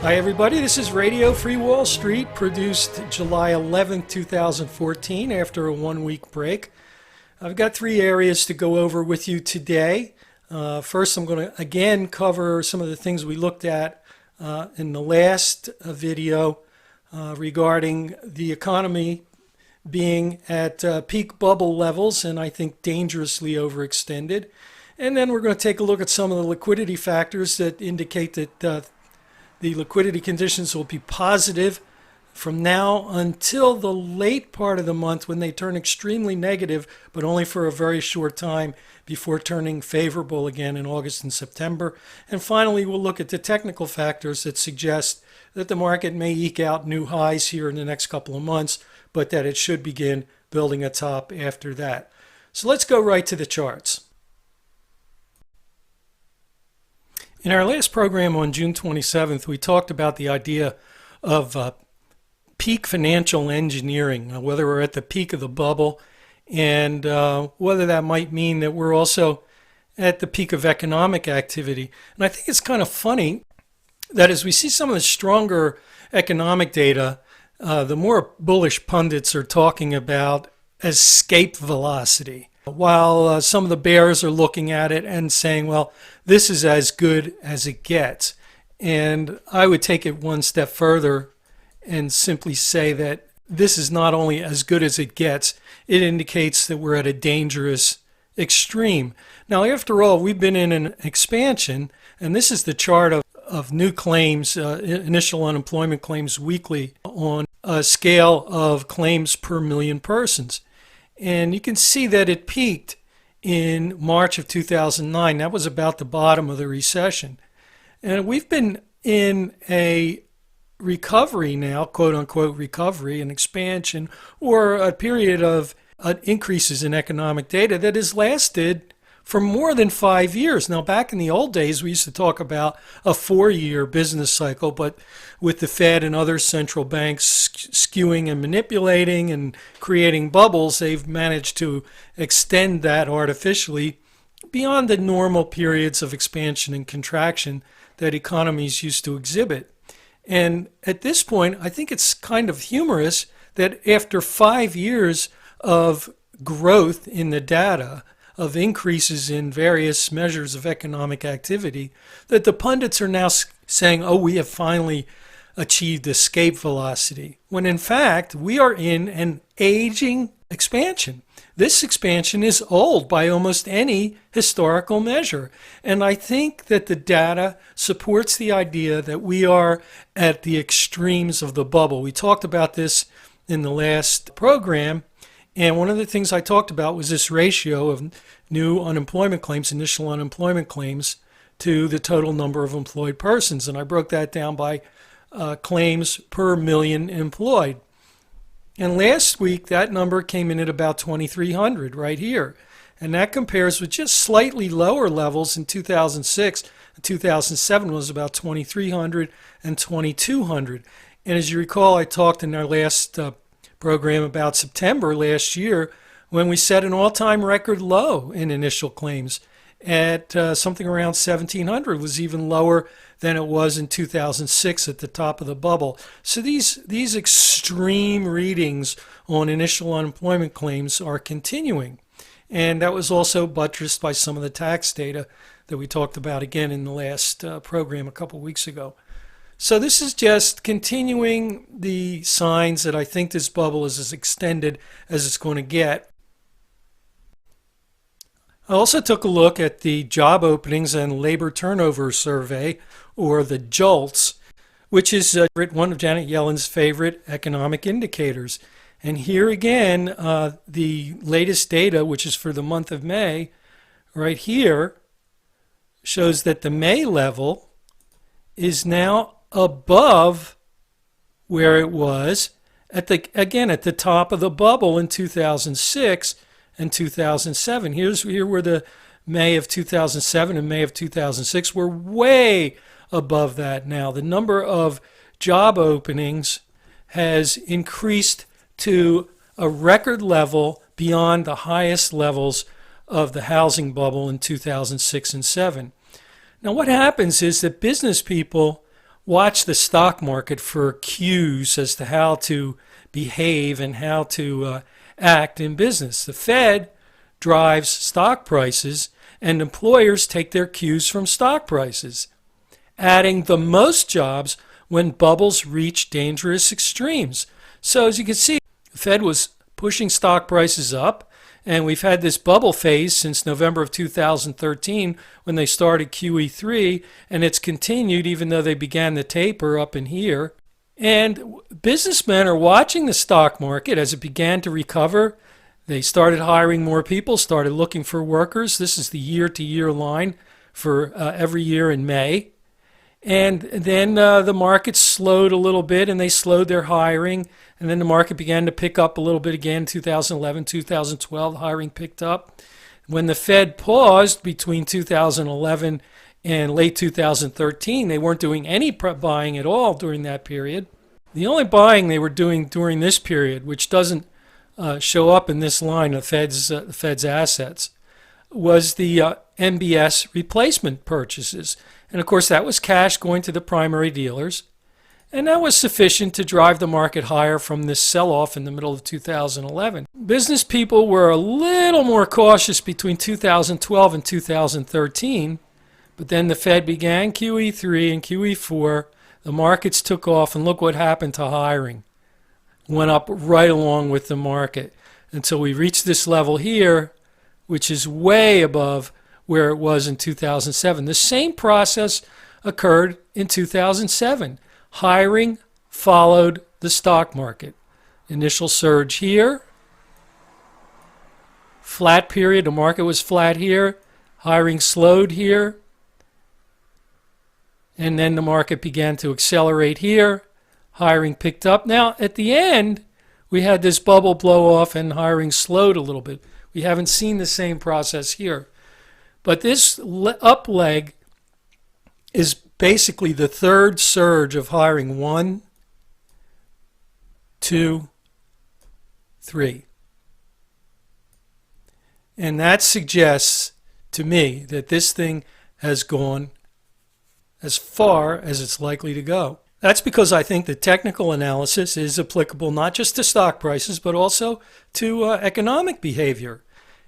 Hi everybody, this is Radio Free Wall Street, produced July 11th, 2014 after a one-week break. I've got three areas to go over with you today. First, I'm going to again cover some of the things we looked at in the last video regarding the economy being at peak bubble levels and I think dangerously overextended. And then we're going to take a look at some of the liquidity factors that indicate that the liquidity conditions will be positive from now until the late part of the month when they turn extremely negative, but only for a very short time before turning favorable again in August and September. And finally, we'll look at the technical factors that suggest that the market may eke out new highs here in the next couple of months, but that it should begin building a top after that. So let's go right to the charts. In our last program on June 27th, we talked about the idea of peak financial engineering, whether we're at the peak of the bubble and whether that might mean that we're also at the peak of economic activity. And I think it's kind of funny that as we see some of the stronger economic data, the more bullish pundits are talking about escape velocity, while some of the bears are looking at it and saying, well, this is as good as it gets. And I would take it one step further and simply say that this is not only as good as it gets, it indicates that we're at a dangerous extreme. Now, after all, we've been in an expansion, and this is the chart of new claims, initial unemployment claims weekly on a scale of claims per million persons. And you can see that it peaked in March of 2009. That was about the bottom of the recession. And we've been in a recovery now, quote unquote recovery, an expansion, or a period of increases in economic data that has lasted for more than 5 years. Now, back in the old days, we used to talk about a 4-year business cycle, but with the Fed and other central banks skewing and manipulating and creating bubbles, they've managed to extend that artificially beyond the normal periods of expansion and contraction that economies used to exhibit. And at this point, I think it's kind of humorous that after 5 years of growth in the data, of increases in various measures of economic activity, that the pundits are now saying, oh, we have finally achieved escape velocity, when in fact we are in an aging expansion. This expansion is old by almost any historical measure. And I think that the data supports the idea that we are at the extremes of the bubble. We talked about this in the last program. And one of the things I talked about was this ratio of new unemployment claims, initial unemployment claims, to the total number of employed persons. And I broke that down by claims per million employed. And last week, that number came in at about 2,300 right here. And that compares with just slightly lower levels in 2006. 2007 was about 2,300 and 2,200. And as you recall, I talked in our last program about September last year when we set an all-time record low in initial claims at something around 1,700, was even lower than it was in 2006 at the top of the bubble. So these extreme readings on initial unemployment claims are continuing. And that was also buttressed by some of the tax data that we talked about again in the last program a couple weeks ago. So this is just continuing the signs that I think this bubble is as extended as it's going to get. I also took a look at the job openings and labor turnover survey, or the JOLTS, which is one of Janet Yellen's favorite economic indicators. And here again, the latest data, which is for the month of May, right here, shows that the May level is now above where it was at the top of the bubble in 2006 and 2007. Here were the May of 2007 and May of 2006. We're way above that now. The number of job openings has increased to a record level beyond the highest levels of the housing bubble in 2006 and 7. Now what happens is that business people watch the stock market for cues as to how to behave and how to act in business. The Fed drives stock prices, and employers take their cues from stock prices, adding the most jobs when bubbles reach dangerous extremes. So as you can see, the Fed was pushing stock prices up, and we've had this bubble phase since November of 2013 when they started QE3, and it's continued even though they began the taper up in here. And businessmen are watching the stock market as it began to recover. They started hiring more people, started looking for workers. This is the year-to-year line for every year in May. And then the market slowed a little bit, and they slowed their hiring. And then the market began to pick up a little bit again. 2011, 2012, hiring picked up. When the Fed paused between 2011 and late 2013, they weren't doing any buying at all during that period. The only buying they were doing during this period, which doesn't show up in this line of the Fed's assets, was the MBS replacement purchases. And of course, that was cash going to the primary dealers. And that was sufficient to drive the market higher from this sell-off in the middle of 2011. Business people were a little more cautious between 2012 and 2013. But then the Fed began QE3 and QE4. The markets took off, and look what happened to hiring. Went up right along with the market until we reached this level here, which is way above where it was in 2007. The same process occurred in 2007. Hiring followed the stock market. Initial surge here. Flat period. The market was flat here. Hiring slowed here. And then the market began to accelerate here. Hiring picked up. Now, at the end, we had this bubble blow off and hiring slowed a little bit. We haven't seen the same process here. But this up leg is basically the third surge of hiring. 1, 2, 3. And that suggests to me that this thing has gone as far as it's likely to go. That's because I think the technical analysis is applicable not just to stock prices, but also to economic behavior.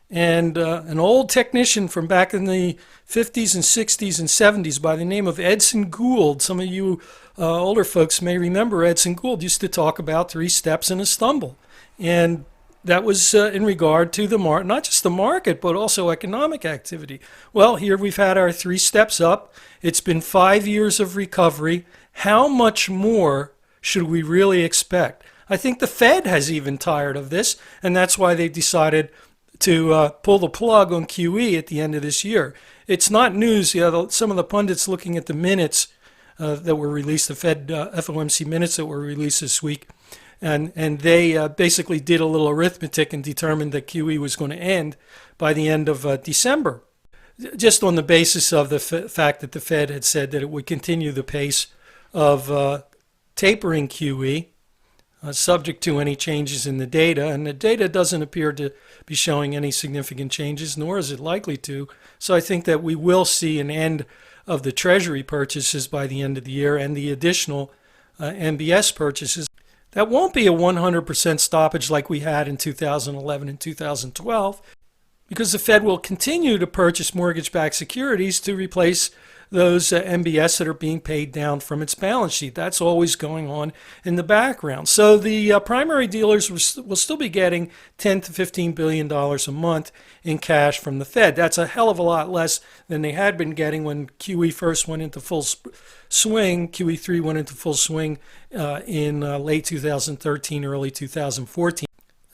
And an old technician from back in the 50s and 60s and 70s by the name of Edson Gould, some of you older folks may remember Edson Gould, used to talk about 3 steps and a stumble. And that was in regard to the market, not just the market, but also economic activity. Well, here we've had our 3 steps up. It's been 5 years of recovery. How much more should we really expect? I think the Fed has even tired of this, and that's why they decided to pull the plug on QE at the end of this year. It's not news. Some of the pundits looking at the minutes that were released, the Fed FOMC minutes that were released this week, and they basically did a little arithmetic and determined that QE was going to end by the end of December, just on the basis of the fact that the Fed had said that it would continue the pace of tapering QE, subject to any changes in the data. And the data doesn't appear to be showing any significant changes, nor is it likely to. So I think that we will see an end of the Treasury purchases by the end of the year and the additional MBS purchases. That won't be a 100% stoppage like we had in 2011 and 2012, because the Fed will continue to purchase mortgage-backed securities to replace those MBS that are being paid down from its balance sheet. That's always going on in the background. So the primary dealers will still be getting $10 to $15 billion a month in cash from the Fed. That's a hell of a lot less than they had been getting when QE first went into full swing. QE3 went into full swing in late 2013, early 2014.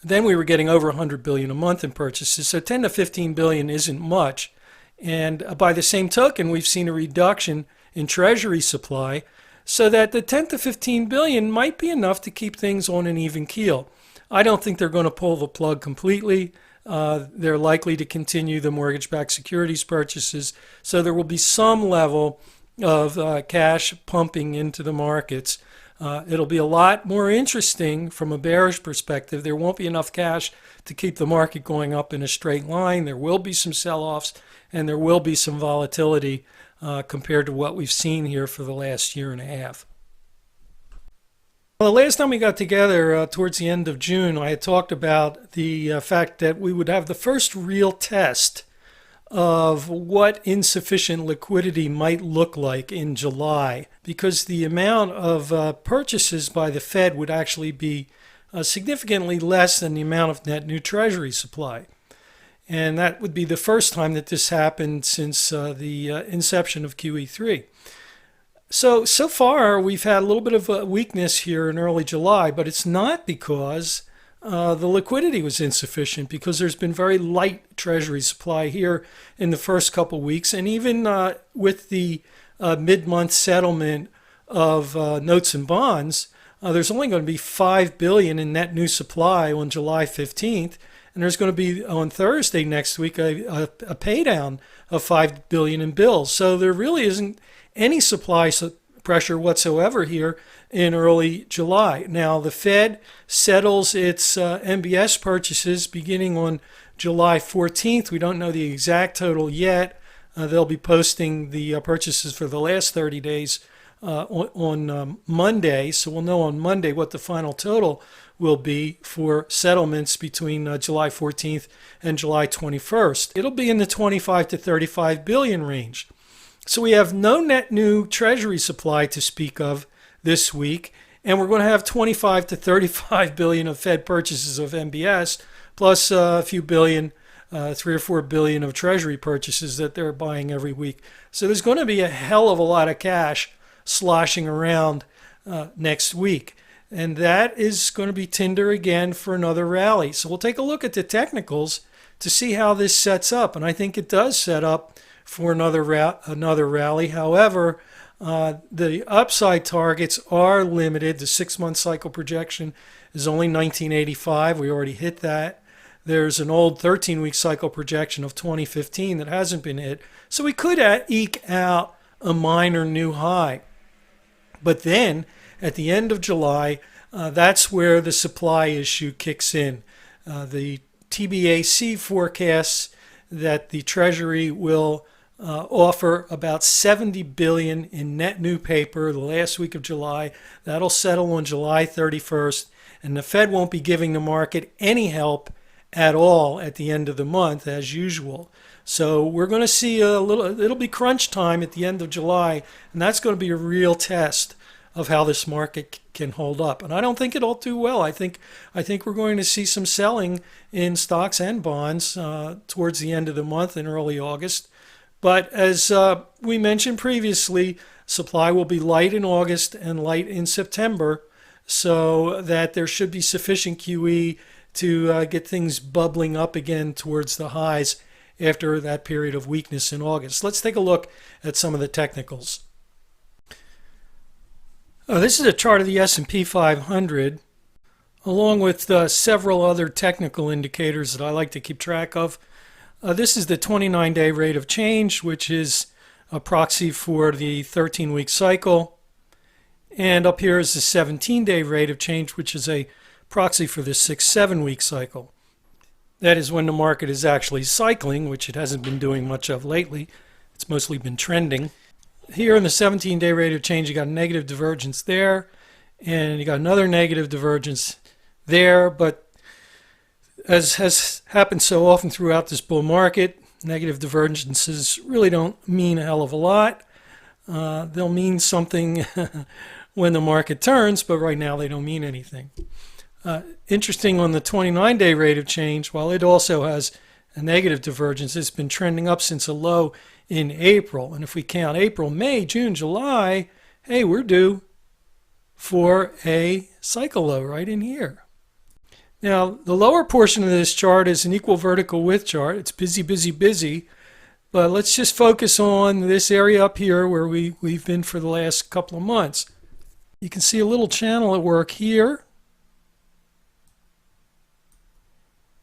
Then we were getting over $100 billion a month in purchases. So 10 to 15 billion isn't much. And by the same token, we've seen a reduction in Treasury supply, so that the 10 to 15 billion might be enough to keep things on an even keel. I don't think they're going to pull the plug completely. They're likely to continue the mortgage-backed securities purchases, so there will be some level of cash pumping into the markets. It'll be a lot more interesting from a bearish perspective. There won't be enough cash to keep the market going up in a straight line. There will be some sell-offs, and there will be some volatility compared to what we've seen here for the last year and a half. Well, the last time we got together towards the end of June, I had talked about the fact that we would have the first real test of what insufficient liquidity might look like in July, because the amount of purchases by the Fed would actually be significantly less than the amount of net new Treasury supply. And that would be the first time that this happened since the inception of QE3. So far, we've had a little bit of a weakness here in early July, but it's not because the liquidity was insufficient, because there's been very light Treasury supply here in the first couple weeks. And even with the mid-month settlement of notes and bonds, there's only going to be $5 billion in net new supply on July 15th. And there's going to be on Thursday next week a pay down of $5 billion in bills. So there really isn't any supply pressure whatsoever here in early July. Now, the Fed settles its MBS purchases beginning on July 14th. We don't know the exact total yet. They'll be posting the purchases for the last 30 days on Monday. So we'll know on Monday what the final total will be for settlements between July 14th and July 21st. It'll be in the 25 to 35 billion range. So we have no net new Treasury supply to speak of this week, and we're going to have 25 to 35 billion of Fed purchases of MBS, plus a few billion, 3 or 4 billion of Treasury purchases that they're buying every week. So there's going to be a hell of a lot of cash sloshing around next week. And that is going to be tinder again for another rally. So we'll take a look at the technicals to see how this sets up. And I think it does set up for another rally. However, the upside targets are limited. The 6-month cycle projection is only 1985. We already hit that. There's an old 13-week cycle projection of 2015 that hasn't been hit. So we could eke out a minor new high. But then, at the end of July, that's where the supply issue kicks in. The TBAC forecasts that the Treasury will offer about 70 billion in net new paper the last week of July. That'll settle on July 31st, and the Fed won't be giving the market any help at all at the end of the month, as usual. So we're going to see it'll be crunch time at the end of July, and that's going to be a real test of how this market can hold up. And I don't think it'll do well. I think we're going to see some selling in stocks and bonds towards the end of the month in early August. But as we mentioned previously, supply will be light in August and light in September, so that there should be sufficient QE to get things bubbling up again towards the highs after that period of weakness in August. Let's take a look at some of the technicals. This is a chart of the S&P 500, along with several other technical indicators that I like to keep track of. This is the 29-day rate of change, which is a proxy for the 13-week cycle. And up here is the 17-day rate of change, which is a proxy for the 6-7-week cycle. That is when the market is actually cycling, which it hasn't been doing much of lately. It's mostly been trending. Here in the 17-day rate of change, you got a negative divergence there, and you got another negative divergence there. But as has happened so often throughout this bull market, negative divergences really don't mean a hell of a lot. They'll mean something when the market turns, but right now they don't mean anything. Interesting on the 29-day rate of change, while it also has a negative divergence, it's been trending up since a low in April. And if we count April, May, June, July, hey, we're due for a cycle low right in here. Now, the lower portion of this chart is an equal vertical width chart. It's busy, busy, busy. But let's just focus on this area up here where we've been for the last couple of months. You can see a little channel at work here,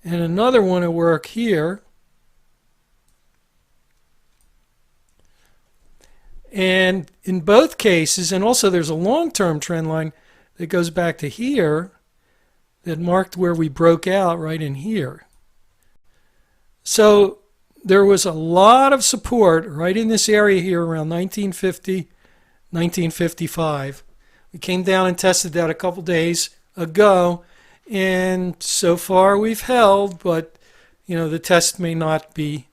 and another one at work here. And in both cases, and also there's a long-term trend line that goes back to here that marked where we broke out right in here. So there was a lot of support right in this area here around 1950, 1955. We came down and tested that a couple days ago, and so far we've held, but the test may not be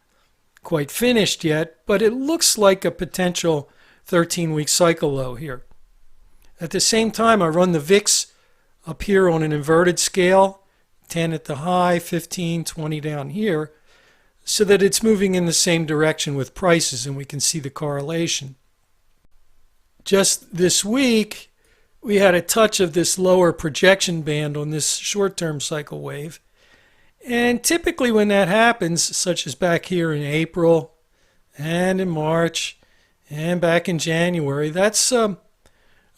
quite finished yet, but it looks like a potential 13-week cycle low here. At the same time, I run the VIX up here on an inverted scale, 10 at the high, 15, 20 down here, so that it's moving in the same direction with prices, and we can see the correlation. Just this week, we had a touch of this lower projection band on this short-term cycle wave. And typically when that happens, such as back here in April and in March and back in January, that's a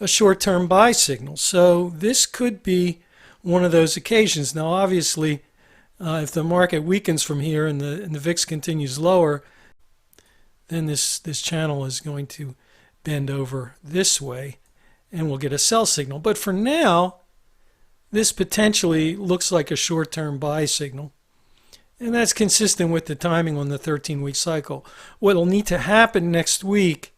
short-term buy signal. So this could be one of those occasions. Now, obviously, if the market weakens from here and the VIX continues lower, then this channel is going to bend over this way and we'll get a sell signal. But for now, this potentially looks like a short-term buy signal. And that's consistent with the timing on the 13-week cycle. What will need to happen next week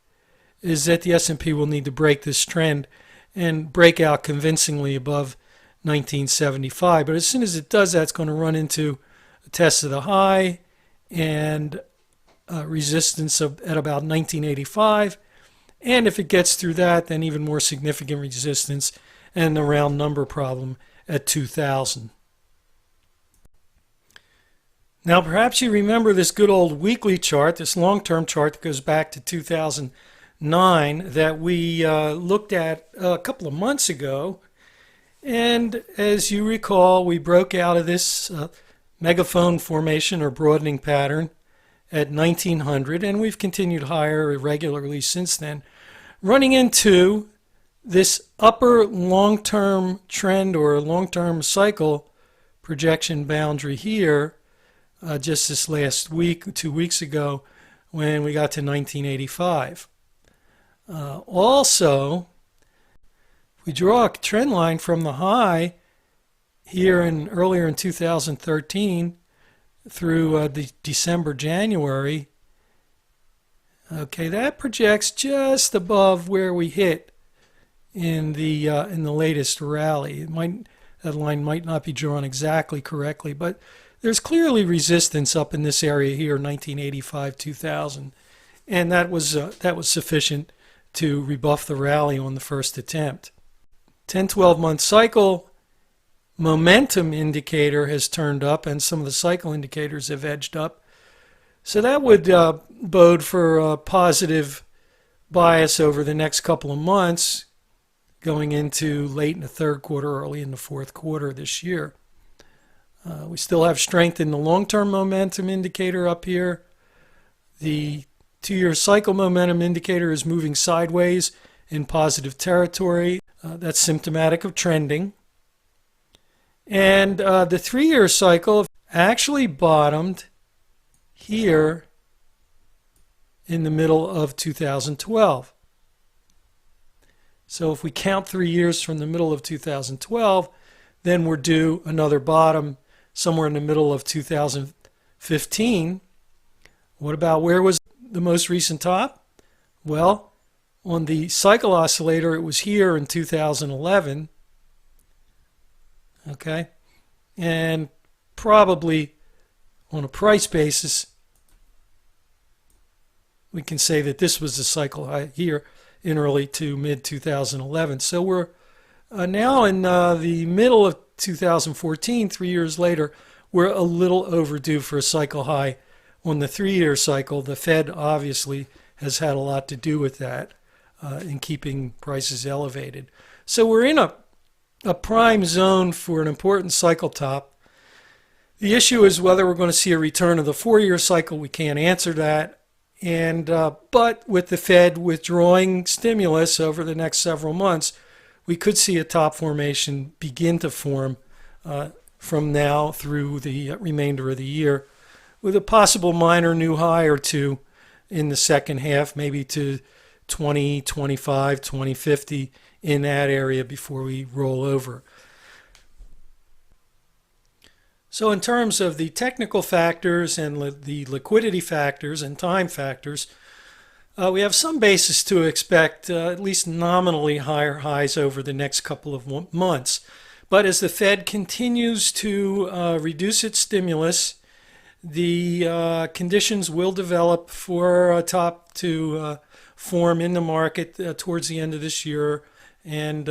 is that the S&P will need to break this trend and break out convincingly above 1975. But as soon as it does that, it's going to run into a test of the high and resistance at about 1985. And if it gets through that, then even more significant resistance and the round number problem at 2000. Now, perhaps you remember this good old weekly chart, this long-term chart that goes back to 2009 that we looked at a couple of months ago. And as you recall, we broke out of this megaphone formation or broadening pattern at 1900, and we've continued higher irregularly since then, running into this upper long-term trend or long-term cycle projection boundary here just this last week, 2 weeks ago, when we got to 1985. Also, if we draw a trend line from the high here earlier in 2013 through the December, January, okay, that projects just above where we hit in the latest rally. That line might not be drawn exactly correctly, but there's clearly resistance up in this area here, 1985, 2000, and that was sufficient to rebuff the rally on the first attempt. 10-12 month cycle momentum indicator has turned up, and some of the cycle indicators have edged up. So that would bode for a positive bias over the next couple of months, going into late in the third quarter, early in the fourth quarter this year. We still have strength in the long-term momentum indicator up here. The 2-year cycle momentum indicator is moving sideways in positive territory. That's symptomatic of trending. And the 3-year cycle actually bottomed here in the middle of 2012. So if we count 3 years from the middle of 2012, then we're due another bottom somewhere in the middle of 2015. What about where was the most recent top? Well, on the cycle oscillator, it was here in 2011. Okay, and probably on a price basis, we can say that this was the cycle high here in early to mid 2011. So we're now in the middle of 2014, 3 years later. We're a little overdue for a cycle high on the 3-year cycle. The Fed obviously has had a lot to do with that in keeping prices elevated. So we're in a prime zone for an important cycle top. The issue is whether we're going to see a return of the 4-year cycle. We can't answer that. And but with the Fed withdrawing stimulus over the next several months, we could see a top formation begin to form from now through the remainder of the year, with a possible minor new high or two in the second half, maybe to 2025, 2050 in that area before we roll over. So in terms of the technical factors and the liquidity factors and time factors, we have some basis to expect at least nominally higher highs over the next couple of months. But as the Fed continues to reduce its stimulus, the conditions will develop for a top to form in the market towards the end of this year, and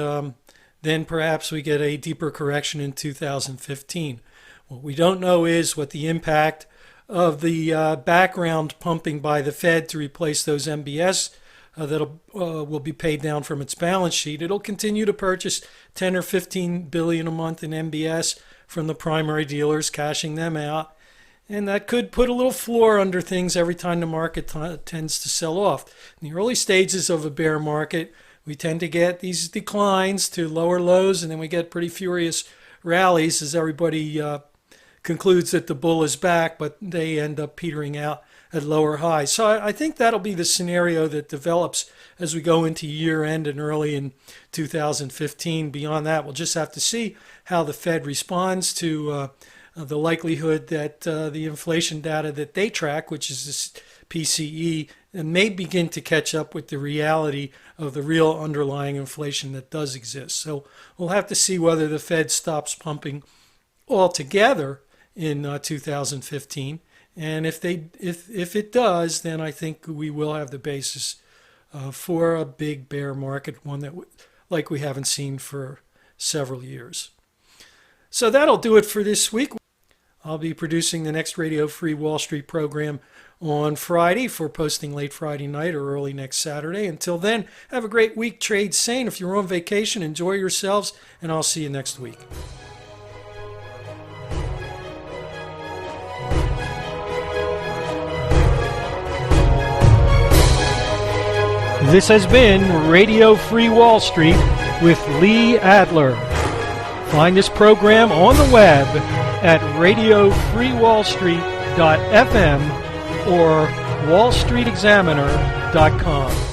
then perhaps we get a deeper correction in 2015. What we don't know is what the impact of the background pumping by the Fed to replace those MBS that will be paid down from its balance sheet. It'll continue to purchase 10 or 15 billion a month in MBS from the primary dealers, cashing them out. And that could put a little floor under things every time the market tends to sell off. In the early stages of a bear market, we tend to get these declines to lower lows, and then we get pretty furious rallies as everybody concludes that the bull is back, but they end up petering out at lower highs. So I think that'll be the scenario that develops as we go into year end and early in 2015. Beyond that, we'll just have to see how the Fed responds to the likelihood that the inflation data that they track, which is this PCE, may begin to catch up with the reality of the real underlying inflation that does exist. So we'll have to see whether the Fed stops pumping altogether in 2015. And if it does, then I think we will have the basis for a big bear market, one that like we haven't seen for several years. So that'll do it for this week. I'll be producing the next Radio Free Wall Street program on Friday for posting late Friday night or early next Saturday. Until then, have a great week. Trade sane. If you're on vacation, enjoy yourselves, and I'll see you next week. This has been Radio Free Wall Street with Lee Adler. Find this program on the web at radiofreewallstreet.fm or wallstreetexaminer.com.